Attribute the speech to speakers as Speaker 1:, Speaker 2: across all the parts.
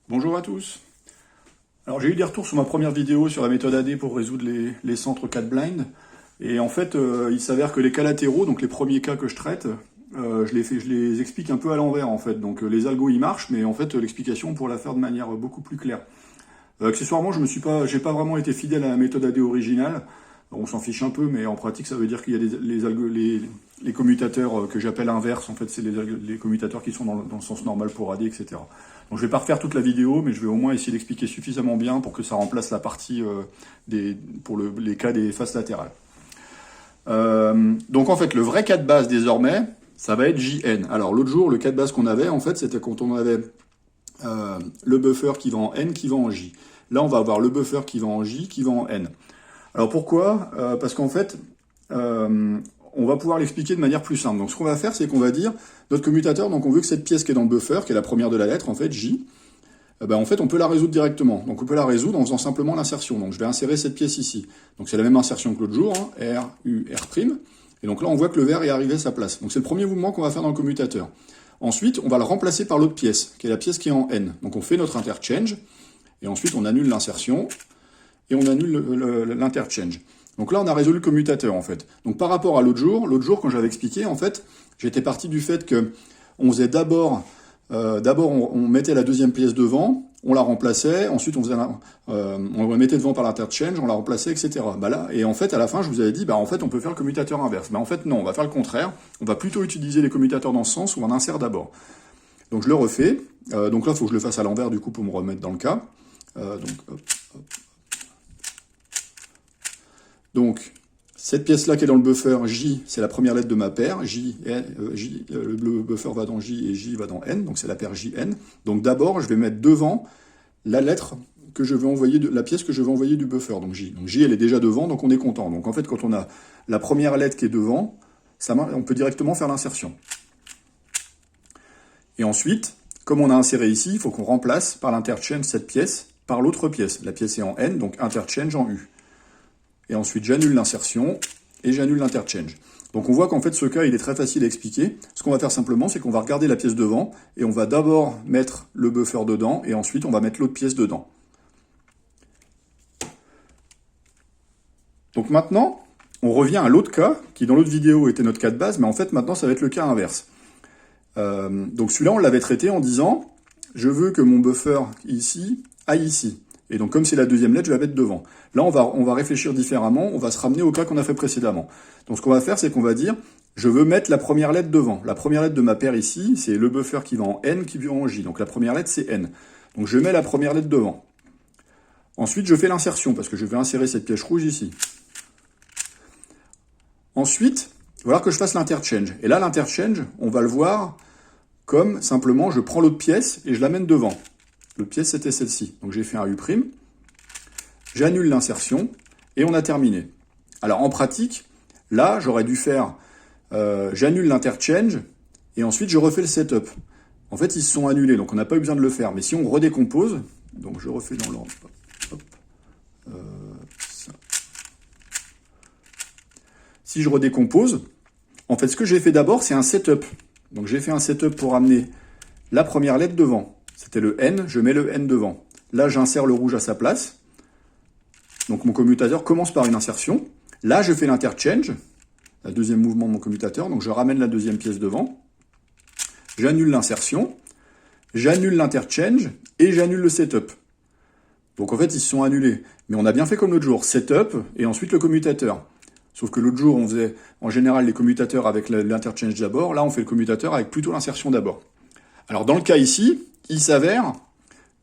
Speaker 1: Bonjour à tous. Alors j'ai eu des retours sur ma première vidéo sur la méthode AD pour résoudre les centres 4 blind. Et en fait, il s'avère que les cas latéraux, donc les premiers cas que je traite, je les explique un peu à l'envers en fait. Donc les algos ils marchent, mais en fait l'explication on pourrait la faire de manière beaucoup plus claire. Accessoirement, j'ai pas vraiment été fidèle à la méthode AD originale. On s'en fiche un peu, mais en pratique, ça veut dire qu'il y a les commutateurs que j'appelle inverses. En fait, c'est les commutateurs qui sont dans le sens normal pour AD, etc. Donc, je vais pas refaire toute la vidéo, mais je vais au moins essayer d'expliquer suffisamment bien pour que ça remplace la partie pour les cas des faces latérales. Donc, en fait, le vrai cas de base désormais, ça va être JN. Alors, l'autre jour, le cas de base qu'on avait, en fait, c'était quand on avait le buffer qui va en N, qui va en J. Là, on va avoir le buffer qui va en J, qui va en N. Alors pourquoi parce qu'en fait, on va pouvoir l'expliquer de manière plus simple. Donc ce qu'on va faire, c'est qu'on va dire, notre commutateur, donc on veut que cette pièce qui est dans le buffer, qui est la première de la lettre, en fait, J, en fait, on peut la résoudre directement. Donc on peut la résoudre en faisant simplement l'insertion. Donc je vais insérer cette pièce ici. Donc c'est la même insertion que l'autre jour, hein, R, U, R'. Et donc là, on voit que le vert est arrivé à sa place. Donc c'est le premier mouvement qu'on va faire dans le commutateur. Ensuite, on va le remplacer par l'autre pièce, qui est la pièce qui est en N. Donc on fait notre interchange, et ensuite on annule l'insertion, et on annule l'interchange. Donc là, on a résolu le commutateur, en fait. Donc par rapport à l'autre jour, quand j'avais expliqué, en fait, j'étais parti du fait que on faisait d'abord on mettait la deuxième pièce devant, on la remplaçait, ensuite on la mettait devant par l'interchange, on la remplaçait, etc. Là, et en fait, à la fin, je vous avais dit, en fait, on peut faire le commutateur inverse. En fait, non, on va faire le contraire. On va plutôt utiliser les commutateurs dans ce sens où on insère d'abord. Donc je le refais. Donc là, il faut que je le fasse à l'envers, du coup, pour me remettre dans le cas. Donc, cette pièce-là qui est dans le buffer, J, c'est la première lettre de ma paire. Le buffer va dans J et J va dans N, donc c'est la paire JN. Donc d'abord, je vais mettre devant la lettre que je veux envoyer, la pièce que je veux envoyer du buffer, donc J. Donc J, elle est déjà devant, donc on est content. Donc en fait, quand on a la première lettre qui est devant, on peut directement faire l'insertion. Et ensuite, comme on a inséré ici, il faut qu'on remplace par l'interchange cette pièce par l'autre pièce. La pièce est en N, donc interchange en U. Et ensuite, j'annule l'insertion et j'annule l'interchange. Donc on voit qu'en fait, ce cas, il est très facile à expliquer. Ce qu'on va faire simplement, c'est qu'on va regarder la pièce devant et on va d'abord mettre le buffer dedans et ensuite, on va mettre l'autre pièce dedans. Donc maintenant, on revient à l'autre cas, qui dans l'autre vidéo était notre cas de base, mais en fait, maintenant, ça va être le cas inverse. Donc celui-là, on l'avait traité en disant, je veux que mon buffer ici aille ici. Et donc, comme c'est la deuxième lettre, je vais la mettre devant. Là, on va réfléchir différemment, on va se ramener au cas qu'on a fait précédemment. Donc, ce qu'on va faire, c'est qu'on va dire, je veux mettre la première lettre devant. La première lettre de ma paire ici, c'est le buffer qui va en N, qui va en J. Donc, la première lettre, c'est N. Donc, je mets la première lettre devant. Ensuite, je fais l'insertion, parce que je vais insérer cette pièce rouge ici. Ensuite, il va falloir que je fasse l'interchange. Et là, l'interchange, on va le voir comme, simplement, je prends l'autre pièce et je l'amène devant. L'autre pièce, c'était celle-ci. Donc j'ai fait un U', j'annule l'insertion, et on a terminé. Alors en pratique, là, j'aurais dû faire, j'annule l'interchange, et ensuite je refais le setup. En fait, ils se sont annulés, donc on n'a pas eu besoin de le faire. Mais si on redécompose, donc je refais dans l'ordre, si je redécompose, en fait, ce que j'ai fait d'abord, c'est un setup. Donc j'ai fait un setup pour amener la première lettre devant. C'était le N, je mets le N devant. Là, j'insère le rouge à sa place. Donc mon commutateur commence par une insertion. Là, je fais l'interchange, le deuxième mouvement de mon commutateur. Donc je ramène la deuxième pièce devant. J'annule l'insertion, j'annule l'interchange et j'annule le setup. Donc en fait, ils se sont annulés. Mais on a bien fait comme l'autre jour, setup et ensuite le commutateur. Sauf que l'autre jour, on faisait en général les commutateurs avec l'interchange d'abord. Là, on fait le commutateur avec plutôt l'insertion d'abord. Alors dans le cas ici, il s'avère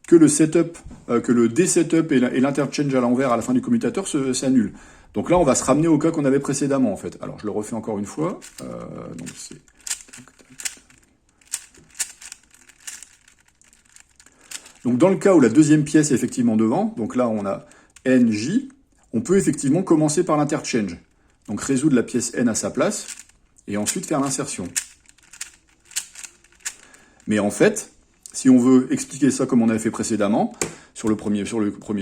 Speaker 1: que le setup, que le desetup et l'interchange à l'envers à la fin du commutateur s'annulent. Donc là, on va se ramener au cas qu'on avait précédemment, en fait. Alors, je le refais encore une fois. Donc, dans le cas où la deuxième pièce est effectivement devant, donc là, on a NJ, on peut effectivement commencer par l'interchange. Donc, résoudre la pièce N à sa place, et ensuite faire l'insertion. Mais en fait, si on veut expliquer ça comme on avait fait précédemment, sur le premier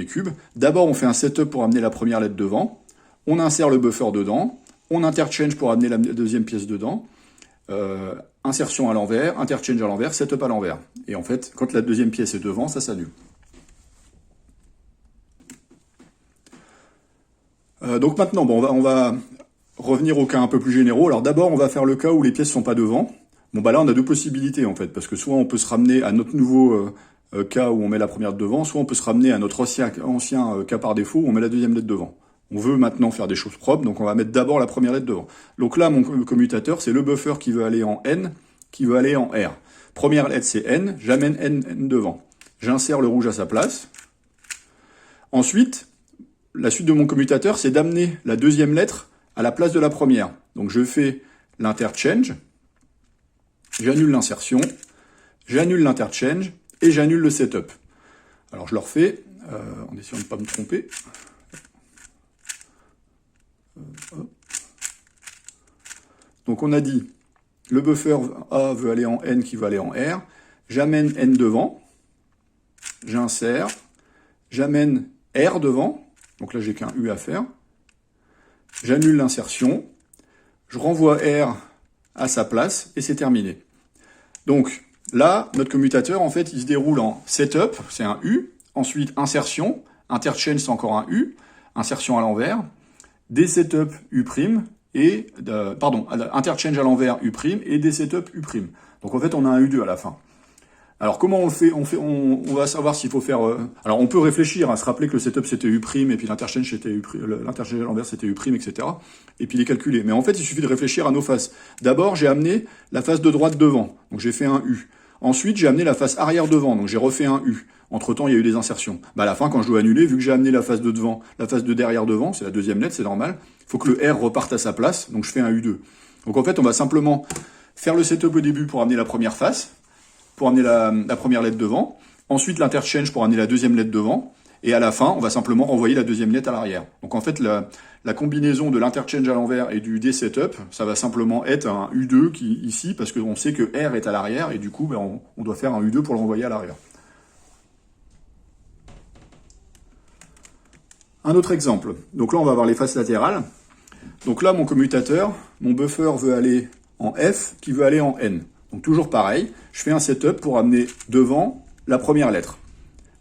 Speaker 1: cube, d'abord on fait un setup pour amener la première lettre devant, on insère le buffer dedans, on interchange pour amener la deuxième pièce dedans, insertion à l'envers, interchange à l'envers, setup à l'envers. Et en fait, quand la deuxième pièce est devant, ça s'annule. Donc maintenant, bon, on va revenir aux cas un peu plus généraux. Alors d'abord, on va faire le cas où les pièces sont pas devant. Bon bah là, on a deux possibilités en fait, parce que soit on peut se ramener à notre nouveau cas où on met la première devant, soit on peut se ramener à notre ancien cas par défaut où on met la deuxième lettre devant. On veut maintenant faire des choses propres, donc on va mettre d'abord la première lettre devant. Donc là, mon commutateur, c'est le buffer qui veut aller en N, qui veut aller en R. Première lettre, c'est N, j'amène N devant. J'insère le rouge à sa place. Ensuite, la suite de mon commutateur, c'est d'amener la deuxième lettre à la place de la première. Donc je fais l'interchange, j'annule l'insertion, j'annule l'interchange et j'annule le setup. Alors je le refais, en essayant de ne pas me tromper. Donc on a dit, le buffer A veut aller en N qui veut aller en R, j'amène N devant, j'insère, j'amène R devant, donc là j'ai qu'un U à faire, j'annule l'insertion, je renvoie R à sa place et c'est terminé. Donc là, notre commutateur, en fait, il se déroule en setup, c'est un U, ensuite insertion, interchange c'est encore un U, insertion à l'envers, dsetup U', et interchange à l'envers U' et dsetup U'. Donc en fait, on a un U2 à la fin. Alors comment on le fait, on va savoir s'il faut faire... Alors on peut réfléchir à se rappeler que le setup c'était U', et puis l'interchange c'était l'interchange à l'envers c'était U', etc. Et puis les calculer. Mais en fait, il suffit de réfléchir à nos faces. D'abord, j'ai amené la face de droite devant, donc j'ai fait un U. Ensuite, j'ai amené la face arrière devant, donc j'ai refait un U. Entre-temps, il y a eu des insertions. Bah à la fin, quand je dois annuler, vu que j'ai amené la face de devant, la face de derrière devant, c'est la deuxième lettre, c'est normal, il faut que le R reparte à sa place, donc je fais un U2. Donc en fait, on va simplement faire le setup au début pour amener la première face, pour amener la première lettre devant, ensuite l'interchange pour amener la deuxième lettre devant, et à la fin, on va simplement renvoyer la deuxième lettre à l'arrière. Donc en fait, la combinaison de l'interchange à l'envers et du dsetup, ça va simplement être un U2 ici, parce qu'on sait que R est à l'arrière, et du coup, ben, on doit faire un U2 pour le renvoyer à l'arrière. Un autre exemple. Donc là, on va avoir les faces latérales. Donc là, mon commutateur, mon buffer veut aller en F, qui veut aller en N. Donc toujours pareil, je fais un setup pour amener devant la première lettre.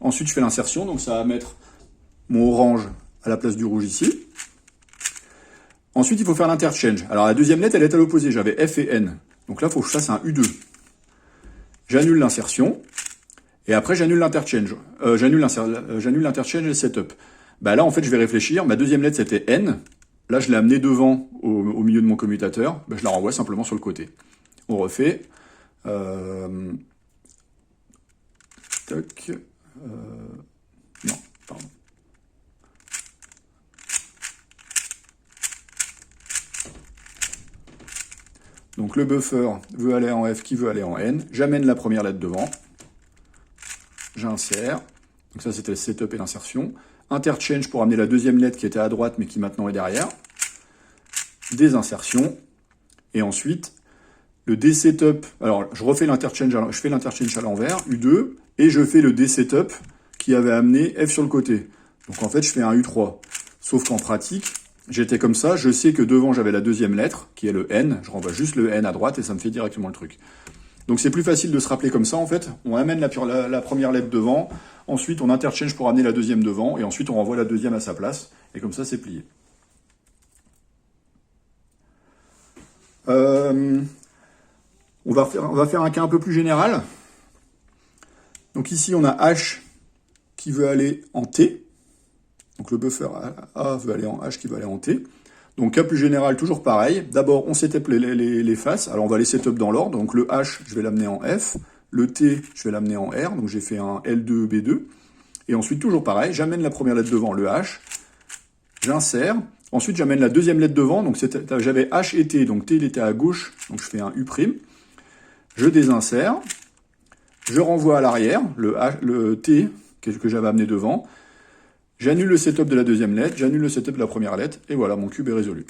Speaker 1: Ensuite, je fais l'insertion, donc ça va mettre mon orange à la place du rouge ici. Ensuite, il faut faire l'interchange. Alors la deuxième lettre, elle est à l'opposé, j'avais F et N. Donc là, il faut que je fasse un U2. J'annule l'insertion, et après j'annule l'interchange. J'annule l'interchange et le setup. Bah là, en fait, je vais réfléchir. Ma deuxième lettre, c'était N. Là, je l'ai amené devant, au milieu de mon commutateur. Bah, je la renvoie simplement sur le côté. On refait. Tac. Non, pardon. Donc le buffer veut aller en F, qui veut aller en N. J'amène la première lettre devant. J'insère. Donc ça, c'était le setup et l'insertion. Interchange pour amener la deuxième lettre qui était à droite mais qui maintenant est derrière. Des insertions. Et ensuite, le dsetup. Alors, je refais l'interchange, je fais l'interchange à l'envers, U2, et je fais le dsetup qui avait amené F sur le côté. Donc en fait, je fais un U3. Sauf qu'en pratique, j'étais comme ça, je sais que devant j'avais la deuxième lettre, qui est le N, je renvoie juste le N à droite et ça me fait directement le truc. Donc c'est plus facile de se rappeler comme ça en fait, on amène la première lettre devant, ensuite on interchange pour amener la deuxième devant, et ensuite on renvoie la deuxième à sa place, et comme ça c'est plié. On va faire un cas un peu plus général. Donc ici on a H qui veut aller en T, donc le buffer A veut aller en H qui veut aller en T. Donc cas plus général, toujours pareil. D'abord, on setup les faces. Alors on va les setup dans l'ordre. Donc le H, je vais l'amener en F. Le T, je vais l'amener en R. Donc j'ai fait un L2, B2. Et ensuite, toujours pareil, j'amène la première lettre devant, le H. J'insère. Ensuite, j'amène la deuxième lettre devant. Donc j'avais H et T. Donc T, il était à gauche. Donc je fais un U'. Je désinsère. Je renvoie à l'arrière le T que j'avais amené devant. J'annule le setup de la deuxième lettre, j'annule le setup de la première lettre, et voilà, mon cube est résolu.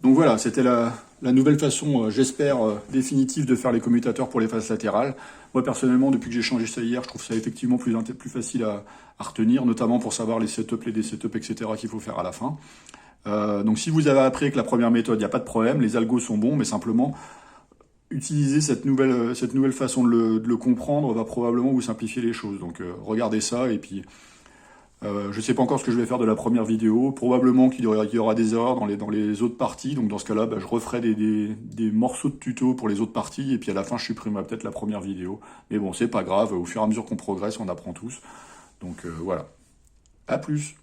Speaker 1: Donc voilà, c'était la nouvelle façon, j'espère, définitive de faire les commutateurs pour les faces latérales. Moi, personnellement, depuis que j'ai changé ça hier, je trouve ça effectivement plus facile à retenir, notamment pour savoir les setups, les desetups, etc. qu'il faut faire à la fin. Donc si vous avez appris avec la première méthode, il n'y a pas de problème, les algos sont bons, mais simplement, utiliser cette nouvelle façon de le comprendre va probablement vous simplifier les choses. Donc regardez ça et puis je ne sais pas encore ce que je vais faire de la première vidéo. Probablement qu'il y aura des erreurs dans les autres parties. Donc dans ce cas-là, bah, je referai des morceaux de tuto pour les autres parties. Et puis à la fin, je supprimerai peut-être la première vidéo. Mais bon, c'est pas grave. Au fur et à mesure qu'on progresse, on apprend tous. Donc voilà. À plus.